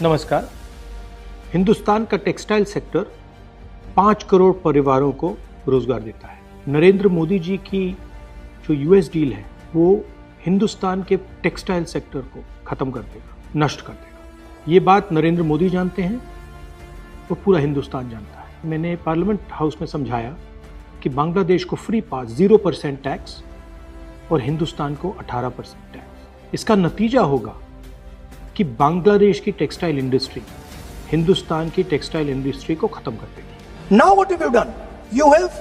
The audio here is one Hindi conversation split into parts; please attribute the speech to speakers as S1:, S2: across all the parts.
S1: नमस्कार। हिंदुस्तान का टेक्सटाइल सेक्टर 5 करोड़ परिवारों को रोजगार देता है। नरेंद्र मोदी जी की जो यूएस डील है वो हिंदुस्तान के टेक्सटाइल सेक्टर को खत्म कर देगा, नष्ट कर देगा। ये बात नरेंद्र मोदी जानते हैं और पूरा हिंदुस्तान जानता है। मैंने पार्लियामेंट हाउस में समझाया कि बांग्लादेश को फ्री पास 0% टैक्स और हिंदुस्तान को 18% टैक्स। इसका नतीजा होगा कि बांग्लादेश की टेक्सटाइल इंडस्ट्री हिंदुस्तान की टेक्सटाइल इंडस्ट्री को खत्म कर देगी।
S2: Now what have you done? You have,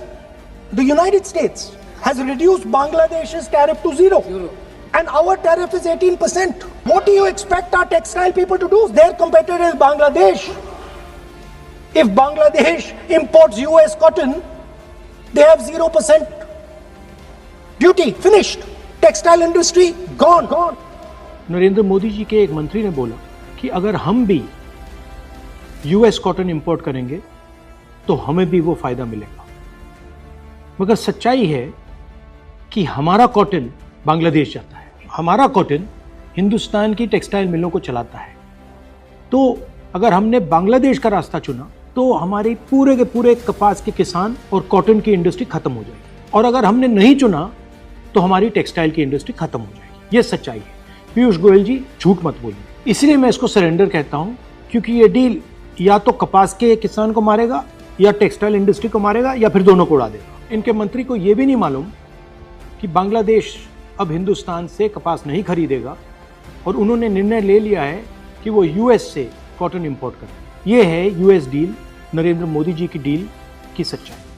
S2: the United States has reduced Bangladesh's tariff to zero. And our tariff is 18%. What do you expect our textile people to do? Their competitor is Bangladesh. If Bangladesh imports US cotton, they have 0% duty. Finished. Textile industry gone.
S1: Narendra Modi ji के एक मंत्री ने बोला कि अगर हम भी यूएस कॉटन इंपोर्ट करेंगे तो हमें भी वो फायदा मिलेगा। मगर सच्चाई है कि हमारा कॉटन बांग्लादेश जाता है, हमारा कॉटन हिंदुस्तान की टेक्सटाइल मिलों को चलाता है। तो अगर हमने बांग्लादेश का रास्ता चुना तो हमारे पूरे के पूरे कपास के किसान और कॉटन की इंडस्ट्री खत्म हो जाएगी, और अगर हमने नहीं चुना तो हमारी टेक्सटाइल की इंडस्ट्री खत्म हो जाएगी। ये सच्चाई है। पीयूष गोयल जी झूठ मत बोलिए। इसलिए मैं इसको सरेंडर कहता हूं, क्योंकि ये डील या तो कपास के किसान को मारेगा या टेक्सटाइल इंडस्ट्री को मारेगा या फिर दोनों को उड़ा देगा। इनके मंत्री को यह भी नहीं मालूम कि बांग्लादेश अब हिंदुस्तान से कपास नहीं खरीदेगा और उन्होंने निर्णय ले लिया है कि वो यूएस से कॉटन इंपोर्ट करें। यह है यूएस डील, नरेंद्र मोदी जी की डील की सच्चाई।